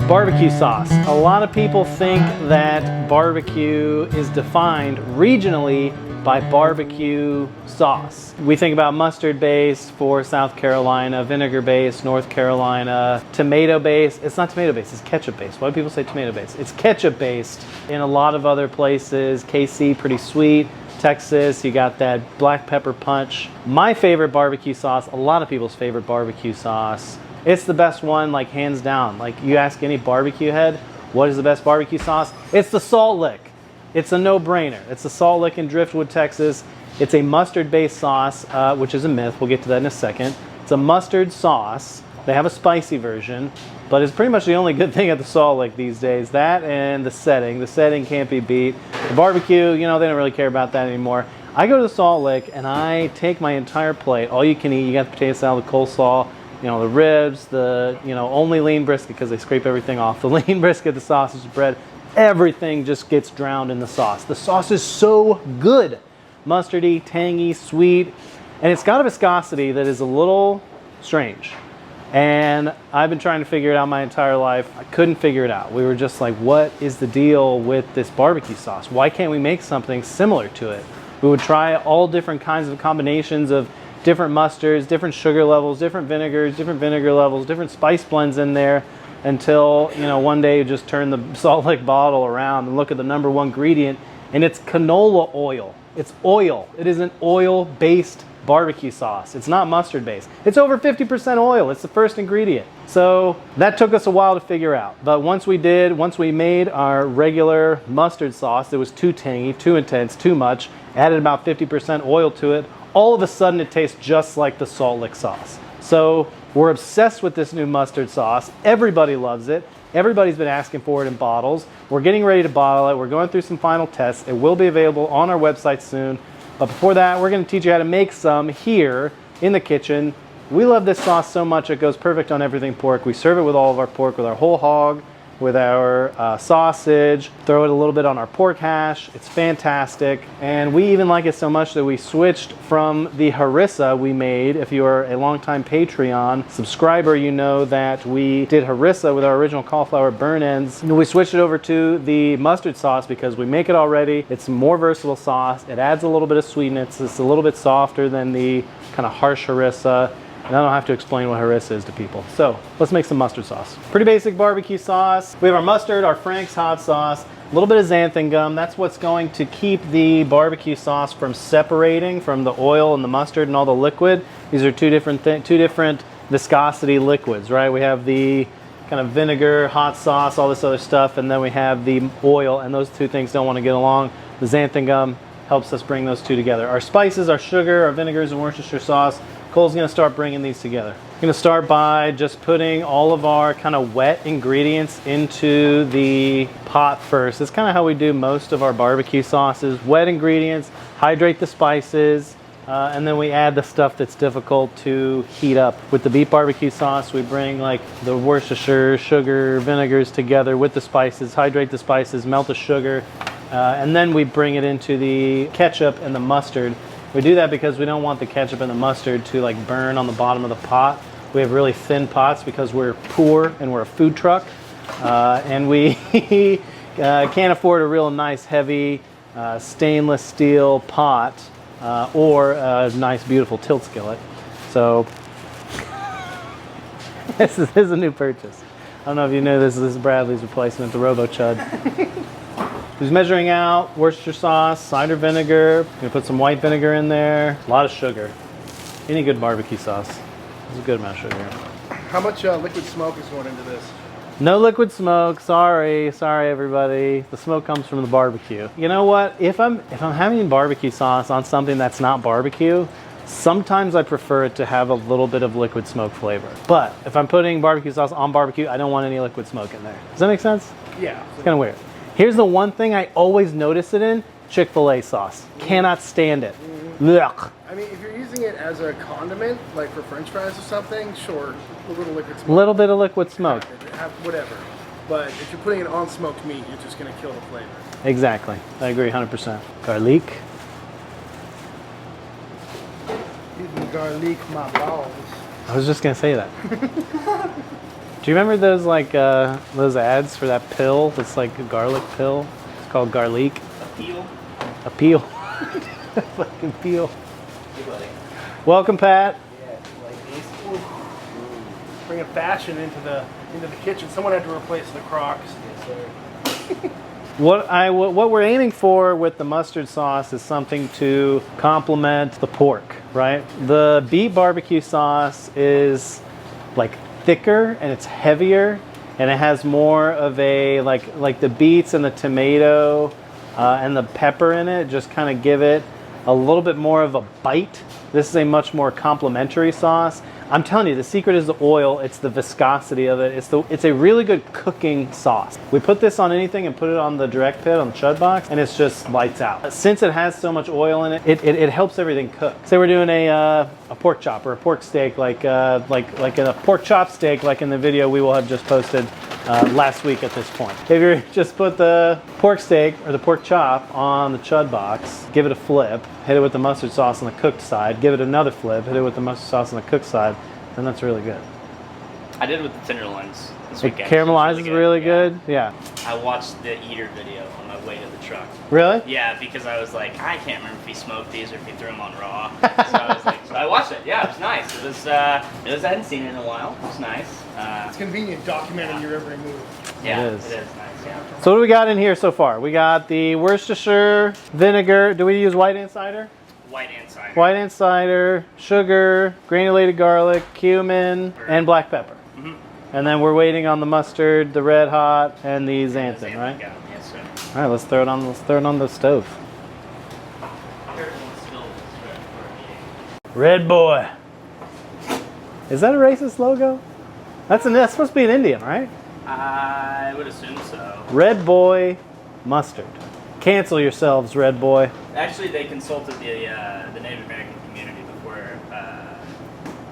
Barbecue sauce. A lot of people think that barbecue is defined regionally by barbecue sauce. We think about mustard base for South Carolina, vinegar base, North Carolina, tomato base. It's not tomato based, it's ketchup based. Why do people say tomato based? It's ketchup based in a lot of other places. KC, pretty sweet. Texas, you got that black pepper punch. My favorite barbecue sauce, a lot of people's favorite barbecue sauce, it's the best one, like hands down. Like you ask any barbecue head, what is the best barbecue sauce? It's the Salt Lick. It's a no-brainer. It's the Salt Lick in Driftwood, Texas. It's a mustard-based sauce, which is a myth. We'll get to that in a second. It's a mustard sauce. They have a spicy version, but it's pretty much the only good thing at the Salt Lick these days. That and the setting. The setting can't be beat. The barbecue, you know, they don't really care about that anymore. I go to the Salt Lick and I take my entire plate, all you can eat. You got the potato salad, the coleslaw, you know, the ribs, the, you know, only lean brisket because they scrape everything off. The lean brisket, the sausage, the bread, everything just gets drowned in the sauce. The sauce is so good. Mustardy, tangy, sweet, and it's got a viscosity that is a little strange. And I've been trying to figure it out my entire life. I couldn't figure it out. We were just like, what is the deal with this barbecue sauce? Why can't we make something similar to it? We would try all different kinds of combinations of different mustards, different sugar levels, different vinegars, different vinegar levels, different spice blends in there until, you know, one day you just turn the Salt Lick bottle around and look at the number one ingredient, and it's canola oil. It's oil. It is an oil-based barbecue sauce. It's not mustard based. It's over 50% oil. It's the first ingredient. So that took us a while to figure out. But once we made our regular mustard sauce, it was too tangy, too intense, too much, added about 50% oil to it, all of a sudden it tastes just like the Salt Lick sauce. So we're obsessed with this new mustard sauce. Everybody loves it. Everybody's been asking for it in bottles. We're getting ready to bottle it. We're going through some final tests. It will be available on our website soon. But before that, we're going to teach you how to make some here in the kitchen. We love this sauce so much, it goes perfect on everything pork. We serve it with all of our pork, with our whole hog, with our sausage, throw it a little bit on our pork hash. It's fantastic. And we even like it so much that we switched from the harissa we made. If you are a longtime Patreon subscriber, you know that we did harissa with our original cauliflower burn ends. And we switched it over to the mustard sauce because we make it already. It's a more versatile sauce. It adds a little bit of sweetness. It's a little bit softer than the kind of harsh harissa. And I don't have to explain what harissa is to people. So let's make some mustard sauce. Pretty basic barbecue sauce. We have our mustard, our Frank's hot sauce, a little bit of xanthan gum. That's what's going to keep the barbecue sauce from separating from the oil and the mustard and all the liquid. These are two different viscosity liquids, right? We have the kind of vinegar, hot sauce, all this other stuff, and then we have the oil, and those two things don't want to get along. The xanthan gum helps us bring those two together. Our spices, our sugar, our vinegars, and Worcestershire sauce. Cole's going to start bringing these together. I'm going to start by just putting all of our kind of wet ingredients into the pot first. That's kind of how we do most of our barbecue sauces. Wet ingredients, hydrate the spices, and then we add the stuff that's difficult to heat up. With the beef barbecue sauce, we bring like the Worcestershire, sugar, vinegars together with the spices, hydrate the spices, melt the sugar, and then we bring it into the ketchup and the mustard. We do that because we don't want the ketchup and the mustard to like burn on the bottom of the pot. We have really thin pots because we're poor and we're a food truck, and we can't afford a real nice heavy stainless steel pot or a nice beautiful tilt skillet. So this is a new purchase. I don't know if you knew this is Bradley's replacement, the Robo Chud. Who's measuring out Worcestershire sauce, cider vinegar. Gonna put some white vinegar in there. A lot of sugar. Any good barbecue sauce. There's a good amount of sugar. How much liquid smoke is going into this? No liquid smoke. Sorry everybody. The smoke comes from the barbecue. You know what? If I'm having barbecue sauce on something that's not barbecue, sometimes I prefer it to have a little bit of liquid smoke flavor. But if I'm putting barbecue sauce on barbecue, I don't want any liquid smoke in there. Does that make sense? Yeah. It's kind of weird. Here's the one thing I always notice it in: Chick-fil-A sauce. Cannot stand it. Ugh. I mean, if you're using it as a condiment, like for French fries or something, sure, a little liquid smoke. Little bit of liquid smoke. Whatever. But if you're putting it on smoked meat, you're just going to kill the flavor. Exactly. I agree 100%. Garlic. You can garlic my balls. I was just going to say that. Do you remember those like those ads for that pill? It's like a garlic pill. It's called garlic. A peel. Fucking peel. Welcome, Pat. Yeah, like this. Bringing fashion into the kitchen. Someone had to replace the Crocs. Yes, sir. What we're aiming for with the mustard sauce is something to complement the pork, right? The beef barbecue sauce is like thicker and it's heavier, and it has more of a like the beets and the tomato and the pepper in it just kind of give it a little bit more of a bite. This is a much more complementary sauce. I'm telling you, the secret is the oil. It's the viscosity of it. It's a really good cooking sauce. We put this on anything and put it on the direct pit on the chud box, and it's just lights out. Since it has so much oil in it, it helps everything cook. Say we're doing a pork chop or a pork steak, like a pork chop steak, like in the video we will have just posted last week at this point. If you just put the pork steak or the pork chop on the chud box, give it a flip, hit it with the mustard sauce on the cooked side, give it another flip, hit it with the mustard sauce on the cooked side, then that's really good. I did with the tenderloins this It weekend. caramelizes really good. Yeah. I watched the eater video on my way to the truck. Really? Yeah, because I was like, I can't remember if he smoked these or if he threw them on raw. So I watched it. Yeah, it was nice. It was I hadn't seen it in a while. It was nice. It's convenient documenting your every move. Yeah, It is. nice. Yeah. So what do we got in here so far? We got the Worcestershire vinegar. Do we use white and cider? White and cider. White and cider, sugar, granulated garlic, cumin, and black pepper. Mm-hmm. And then we're waiting on the mustard, the red hot, and the xanthan, right? Yeah, yes, sir. All right, let's throw it on the stove. Red boy. Is that a racist logo? That's supposed to be an Indian, right? I would assume so. Red boy mustard. Cancel yourselves, Red boy. Actually, they consulted the Native American community before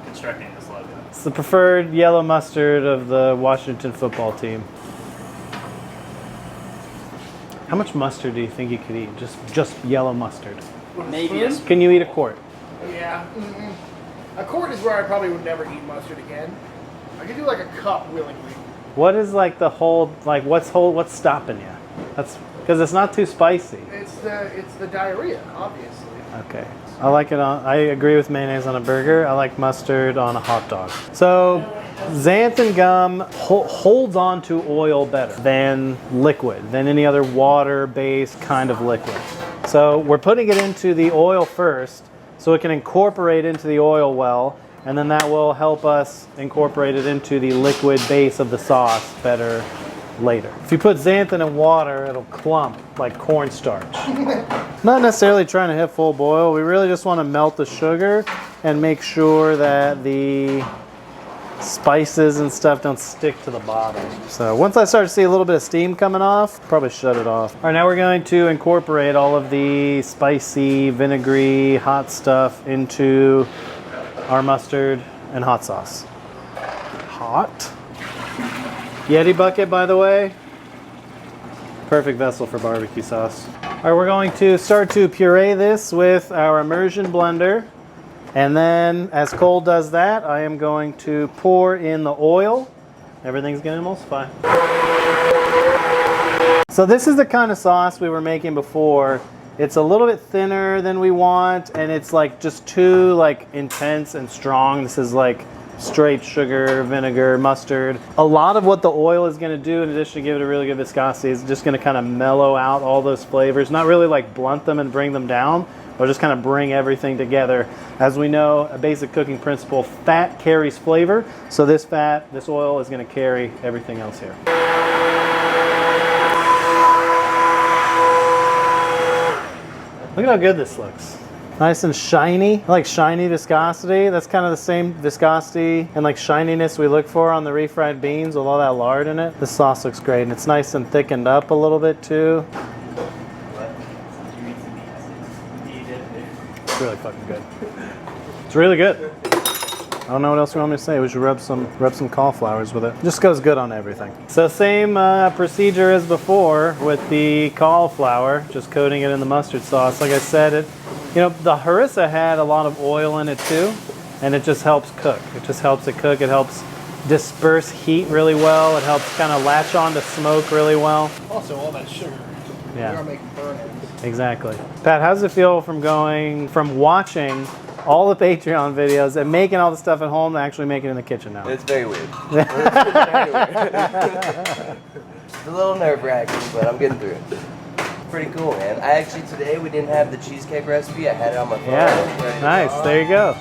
constructing this logo. It's the preferred yellow mustard of the Washington football team. How much mustard do you think you could eat? Just yellow mustard. Maybe a Can you eat a quart? Yeah. A quart is where I probably would never eat mustard again. I could do like a cup willingly. What is like the whole what's stopping you? That's because it's not too spicy. It's the diarrhea, obviously. Okay. I like it on. I agree with mayonnaise on a burger. I like mustard on a hot dog. So, xanthan gum holds on to oil better than liquid, than any other water-based kind of liquid. So we're putting it into the oil first, so it can incorporate into the oil well, and then that will help us incorporate it into the liquid base of the sauce better later. If you put xanthan in water, it'll clump like cornstarch. Not necessarily trying to hit full boil. We really just want to melt the sugar and make sure that the spices and stuff don't stick to the bottom. So once I start to see a little bit of steam coming off, probably shut it off. All right, now we're going to incorporate all of the spicy, vinegary, hot stuff into our mustard and hot sauce. Hot. Yeti bucket, by the way. Perfect vessel for barbecue sauce. All right, we're going to start to puree this with our immersion blender. And then as Cole does that, I am going to pour in the oil. Everything's going to emulsify. So this is the kind of sauce we were making before. It's a little bit thinner than we want, and it's like just too like intense and strong. This is like straight sugar, vinegar, mustard. A lot of what the oil is going to do, in addition to give it a really good viscosity, is just going to kind of mellow out all those flavors. Not really like blunt them and bring them down, but just kind of bring everything together. As we know, a basic cooking principle, fat carries flavor. So this oil is going to carry everything else here. Look at how good this looks. Nice and shiny. I like shiny viscosity. That's kind of the same viscosity and like shininess we look for on the refried beans with all that lard in it. This sauce looks great, and it's nice and thickened up a little bit too. It's really fucking good. It's really good. I don't know what else you want me to say. We should rub some cauliflowers with it. Just goes good on everything. So same procedure as before with the cauliflower, just coating it in the mustard sauce. Like I said, the harissa had a lot of oil in it too, and it just helps cook. It just helps it cook. It helps disperse heat really well. It helps kind of latch on to smoke really well. Also, all that sugar. Yeah. We are making burn ends. Exactly. Pat, how does it feel from watching all the Patreon videos and making all the stuff at home to actually make it in the kitchen now? It's very weird. It's very weird. It's a little nerve-wracking, but I'm getting through it. Pretty cool, man. Today we didn't have the cheesecake recipe. I had it on my phone. Yeah, nice. There you go.